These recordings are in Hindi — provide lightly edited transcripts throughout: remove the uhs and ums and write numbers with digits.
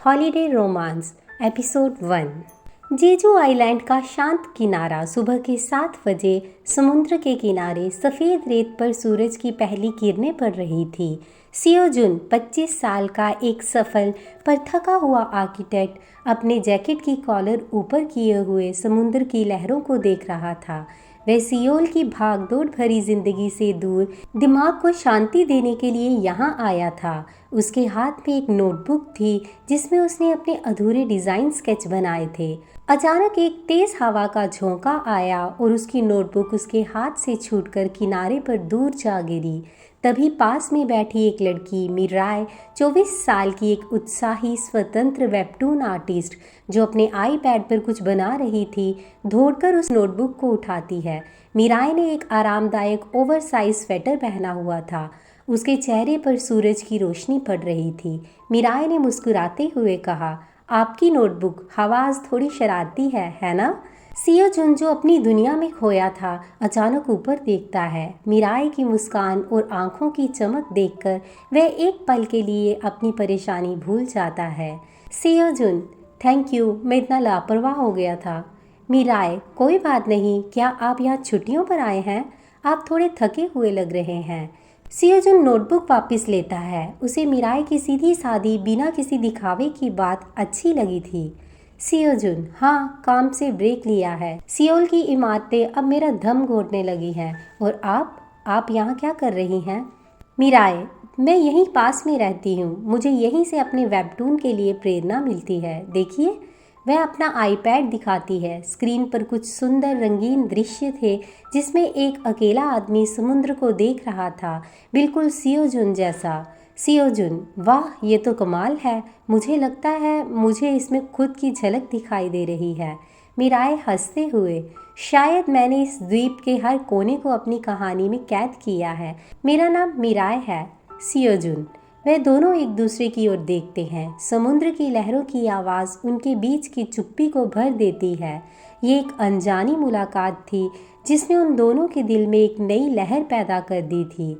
Holiday romance episode 1। Jeju island का शांत किनारा सुबह के 7 बजे समुद्र के किनारे सफ़ेद रेत पर सूरज की पहली किरणें पड़ रही थी। सियो जुन 25 साल का एक सफल पर थका हुआ आर्किटेक्ट अपने जैकेट की कॉलर ऊपर किए हुए समुद्र की लहरों को देख रहा था। वह सियोल की भागदौड़ भरी जिंदगी से दूर दिमाग को शांति देने के लिए यहाँ आया था। उसके हाथ में एक नोटबुक थी जिसमें उसने अपने अधूरे डिज़ाइन स्केच बनाए थे। अचानक एक तेज हवा का झोंका आया और उसकी नोटबुक उसके हाथ से छूटकर किनारे पर दूर जा गिरी। तभी पास में बैठी एक लड़की मिराय 24 साल की एक उत्साही स्वतंत्र वेबटून आर्टिस्ट जो अपने आईपैड पर कुछ बना रही थी, दौड़कर उस नोटबुक को उठाती है। मिराय ने एक आरामदायक ओवरसाइज स्वेटर पहना हुआ था। उसके चेहरे पर सूरज की रोशनी पड़ रही थी। मिराय ने मुस्कुराते हुए कहा, आपकी नोटबुक आवाज़ थोड़ी शरारती है ना? सियो जुन जो अपनी दुनिया में खोया था अचानक ऊपर देखता है। मिराय की मुस्कान और आंखों की चमक देखकर वह एक पल के लिए अपनी परेशानी भूल जाता है। सियो जुन, थैंक यू, मैं इतना लापरवाह हो गया था। मिराय, कोई बात नहीं, क्या आप यहाँ छुट्टियों पर आए हैं? आप थोड़े थके हुए लग रहे हैं। सियो जुन नोटबुक वापस लेता है। उसे मिराय की सीधी सादी बिना किसी दिखावे की बात अच्छी लगी थी। सियो जुन, हाँ, काम से ब्रेक लिया है। सियोल की इमारतें अब मेरा दम घोटने लगी हैं। और आप यहाँ क्या कर रही हैं? मिराय, मैं यहीं पास में रहती हूँ। मुझे यहीं से अपने वेबटून के लिए प्रेरणा मिलती है। देखिए, वह अपना आईपैड दिखाती है। स्क्रीन पर कुछ सुंदर रंगीन दृश्य थे जिसमें एक अकेला आदमी समुद्र को देख रहा था, बिल्कुल सियो जुन जैसा। सियो जुन, वाह, ये तो कमाल है। मुझे लगता है मुझे इसमें खुद की झलक दिखाई दे रही है। मिराय हंसते हुए, शायद मैंने इस द्वीप के हर कोने को अपनी कहानी में कैद किया है। मेरा नाम मिराय है। सियो जुन। वे दोनों एक दूसरे की ओर देखते हैं। समुद्र की लहरों की आवाज़ उनके बीच की चुप्पी को भर देती है। ये एक अनजानी मुलाकात थी जिसने उन दोनों के दिल में एक नई लहर पैदा कर दी थी।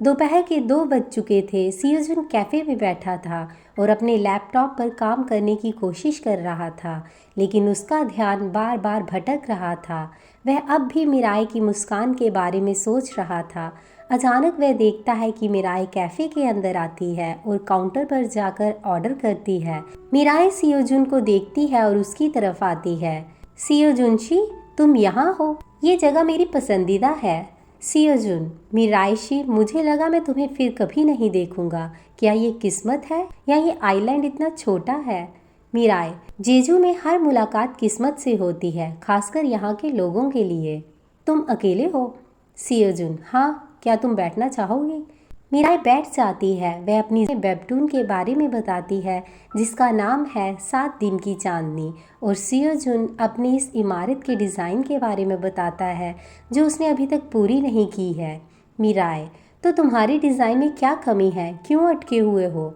दोपहर के 2 बज चुके थे। सियो जुन कैफ़े में बैठा था और अपने लैपटॉप पर काम करने की कोशिश कर रहा था, लेकिन उसका ध्यान बार बार भटक रहा था। वह अब भी मिराय की मुस्कान के बारे में सोच रहा था। अचानक वह देखता है कि मिराय कैफ़े के अंदर आती है और काउंटर पर जाकर ऑर्डर करती है। मिराय सियो जुन को देखती है और उसकी तरफ आती है। सियो जुनशी, तुम यहाँ हो? ये जगह मेरी पसंदीदा है। सियो जुन, मिरायशी, मुझे लगा मैं तुम्हें फिर कभी नहीं देखूंगा। क्या ये किस्मत है या ये आइलैंड इतना छोटा है? मिराय, जेजू में हर मुलाकात किस्मत से होती है, खासकर यहाँ के लोगों के लिए। तुम अकेले हो? सियो जुन, हाँ, क्या तुम बैठना चाहोगी? मिराय बैठ जाती है। वह अपनी वेबटून के बारे में बताती है जिसका नाम है 7 दिन की चांदनी, और सियो जुन अपनी इस इमारत के डिज़ाइन के बारे में बताता है जो उसने अभी तक पूरी नहीं की है। मिराय, तो तुम्हारे डिज़ाइन में क्या कमी है? क्यों अटके हुए हो?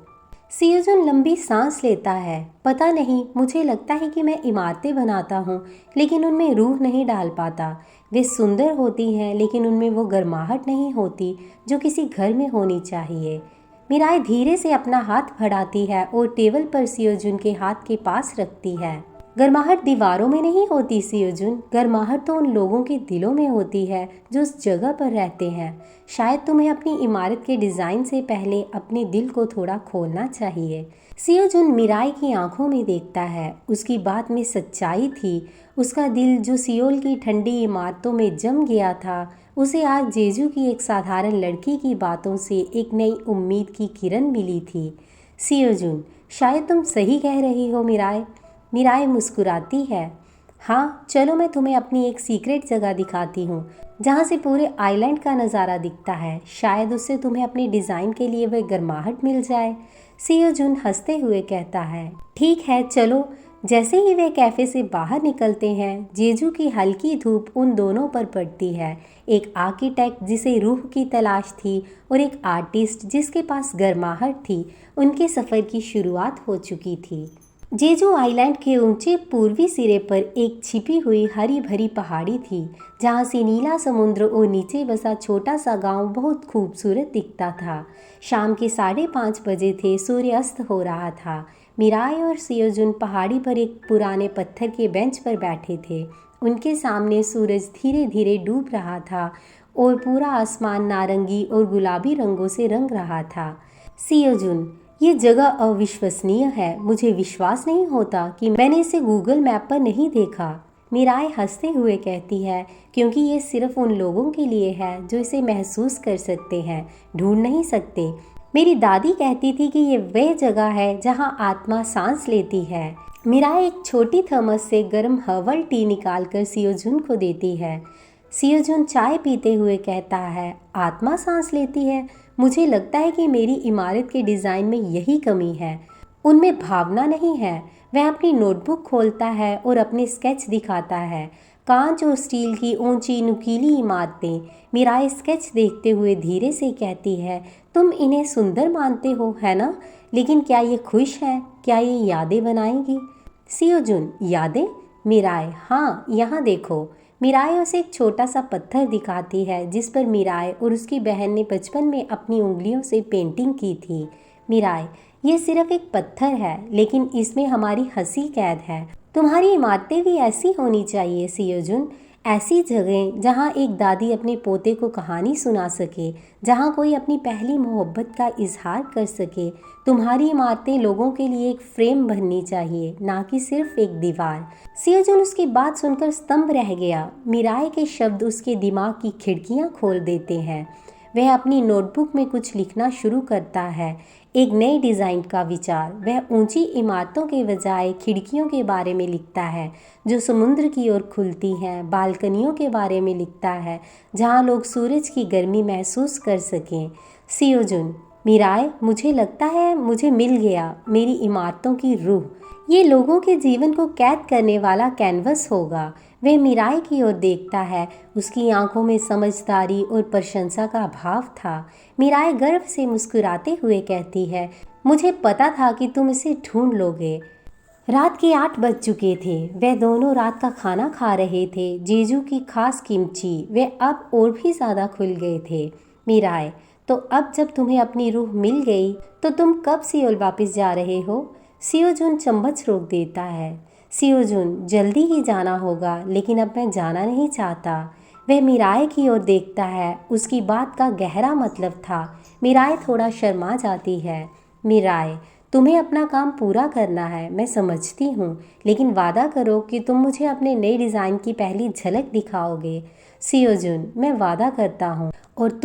सियो जुन लंबी सांस लेता है। पता नहीं, मुझे लगता है कि मैं इमारतें बनाता हूँ लेकिन उनमें रूह नहीं डाल पाता। वे सुंदर होती हैं लेकिन उनमें वो गर्माहट नहीं होती जो किसी घर में होनी चाहिए। मिराय धीरे से अपना हाथ बढ़ाती है और टेबल पर सियो जुन के हाथ के पास रखती है। गर्माहट दीवारों में नहीं होती सियो जुन, गर्माहट तो उन लोगों के दिलों में होती है जो उस जगह पर रहते हैं। शायद तुम्हें अपनी इमारत के डिज़ाइन से पहले अपने दिल को थोड़ा खोलना चाहिए। सियो जुन मिराय की आंखों में देखता है। उसकी बात में सच्चाई थी। उसका दिल जो सियोल की ठंडी इमारतों में जम गया था, उसे आज जेजू की एक साधारण लड़की की बातों से एक नई उम्मीद की किरण मिली थी। सियो जुन, शायद तुम सही कह रही हो मिराय। मिराय मुस्कुराती है। हाँ, चलो मैं तुम्हें अपनी एक सीक्रेट जगह दिखाती हूँ जहाँ से पूरे आइलैंड का नज़ारा दिखता है। शायद उससे तुम्हें अपने डिज़ाइन के लिए वह गर्माहट मिल जाए। सियो जुन हंसते हुए कहता है, ठीक है, चलो। जैसे ही वे कैफ़े से बाहर निकलते हैं, जेजू की हल्की धूप उन दोनों पर पड़ती है। एक आर्किटेक्ट जिसे रूह की तलाश थी और एक आर्टिस्ट जिसके पास गर्माहट थी, उनके सफ़र की शुरुआत हो चुकी थी। जेजू आइलैंड के ऊंचे पूर्वी सिरे पर एक छिपी हुई हरी भरी पहाड़ी थी जहां से नीला समुद्र और नीचे बसा छोटा सा गांव बहुत खूबसूरत दिखता था। शाम के 5:30 बजे थे। सूर्य अस्त हो रहा था। मिराई और सियोजुन पहाड़ी पर एक पुराने पत्थर के बेंच पर बैठे थे। उनके सामने सूरज धीरे धीरे डूब रहा था और पूरा आसमान नारंगी और गुलाबी रंगों से रंग रहा था। सियोजुन, ये जगह अविश्वसनीय है। मुझे विश्वास नहीं होता कि मैंने इसे गूगल मैप पर नहीं देखा। मिराई हंसते हुए कहती है, क्योंकि ये सिर्फ उन लोगों के लिए है जो इसे महसूस कर सकते हैं, ढूंढ नहीं सकते। मेरी दादी कहती थी कि ये वह जगह है जहां आत्मा सांस लेती है। मिराई एक छोटी थर्मस से गर्म हर्बल टी निकालकर सियोजुन को देती है। सियोजुन चाय पीते हुए कहता है, आत्मा सांस लेती है? मुझे लगता है कि मेरी इमारत के डिज़ाइन में यही कमी है। उनमें भावना नहीं है। वह अपनी नोटबुक खोलता है और अपने स्केच दिखाता है। कांच और स्टील की ऊंची नुकीली इमारतें। मिराई स्केच देखते हुए धीरे से कहती है, तुम इन्हें सुंदर मानते हो, है ना? लेकिन क्या ये खुश है? क्या ये यादें बनाएंगी? सियोजुन, यादें? मिराई, हाँ, यहाँ देखो। मिराई उसे एक छोटा सा पत्थर दिखाती है जिस पर मिराई और उसकी बहन ने बचपन में अपनी उंगलियों से पेंटिंग की थी। मिराई, ये सिर्फ एक पत्थर है, लेकिन इसमें हमारी हंसी कैद है। तुम्हारी इमारतें भी ऐसी होनी चाहिए सियोजुन। ऐसी जगह जहाँ एक दादी अपने पोते को कहानी सुना सके, जहाँ कोई अपनी पहली मोहब्बत का इजहार कर सके। तुम्हारी इमारतें लोगों के लिए एक फ्रेम बननी चाहिए, ना कि सिर्फ एक दीवार। सियोजुन उसकी बात सुनकर स्तंभ रह गया। मिराई के शब्द उसके दिमाग की खिड़कियाँ खोल देते हैं। वह अपनी नोटबुक में कुछ लिखना शुरू करता है, एक नए डिज़ाइन का विचार। वह ऊंची इमारतों के बजाय खिड़कियों के बारे में लिखता है जो समुद्र की ओर खुलती हैं, बालकनियों के बारे में लिखता है जहां लोग सूरज की गर्मी महसूस कर सकें। सियोजुन, मिराई, मुझे लगता है मुझे मिल गया, मेरी इमारतों की रूह। ये लोगों के जीवन को कैद करने वाला कैनवस होगा। वह मिराई की ओर देखता है। उसकी आंखों में समझदारी और प्रशंसा का भाव था। मिराई गर्व से मुस्कुराते हुए कहती है, मुझे पता था कि तुम इसे ढूंढ लोगे। रात के 8 बज चुके थे। वे दोनों रात का खाना खा रहे थे, जेजू की खास किमची। वे अब और भी ज़्यादा खुल गए थे। मिराई, तो अब जब तुम्हें अपनी रूह मिल गई तो तुम कब सियोल वापस जा रहे हो? सियोजुन चम्मच रोक देता है। सियोजुन, जल्दी ही जाना होगा, लेकिन अब मैं जाना नहीं चाहता। वह मिराई की ओर देखता है। उसकी बात का गहरा मतलब था। मिराई थोड़ा शर्मा जाती है। मिराई, तुम्हें अपना काम पूरा करना है, मैं समझती हूँ, लेकिन वादा करो कि तुम मुझे अपने नए डिज़ाइन की पहली झलक दिखाओगे। सियोजुन, मैं वादा करता हूँ। और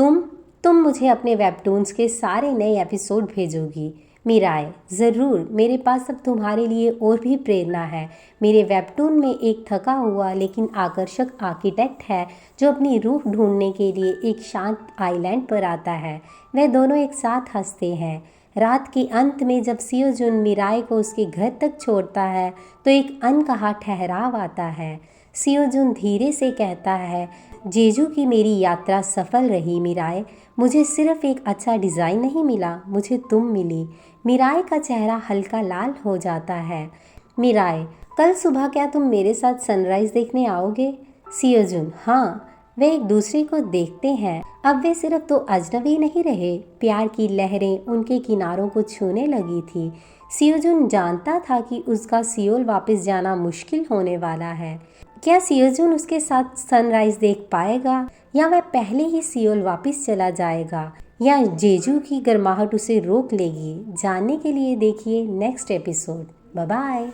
तुम मुझे अपने वेबटून्स के सारे नए एपिसोड भेजोगी। मिराई, ज़रूर। मेरे पास अब तुम्हारे लिए और भी प्रेरणा है। मेरे वेबटून में एक थका हुआ लेकिन आकर्षक आर्किटेक्ट है जो अपनी रूह ढूंढने के लिए एक शांत आइलैंड पर आता है। वे दोनों एक साथ हंसते हैं। रात के अंत में जब सियोजुन मिराई को उसके घर तक छोड़ता है तो एक अनकहा ठहराव आता है। सियोजुन धीरे से कहता है, जेजू की मेरी यात्रा सफल रही मिराई। मुझे सिर्फ एक अच्छा डिज़ाइन नहीं मिला, मुझे तुम मिली। मिराई का चेहरा हल्का लाल हो जाता है। मिराई, कल सुबह क्या तुम मेरे साथ सनराइज़ देखने आओगे? सियोजुन, हाँ। वे एक दूसरे को देखते हैं। अब वे सिर्फ दो अजनबी नहीं रहे। प्यार की लहरें उनके किनारों को छूने लगी थी। सियोजुन जानता था कि उसका सियोल वापस जाना मुश्किल होने वाला है। क्या सियोजुन उसके साथ सनराइज देख पाएगा, या वह पहले ही सियोल वापस चला जाएगा, या जेजू की गर्माहट उसे रोक लेगी? जानने के लिए देखिए नेक्स्ट एपिसोड। Bye bye.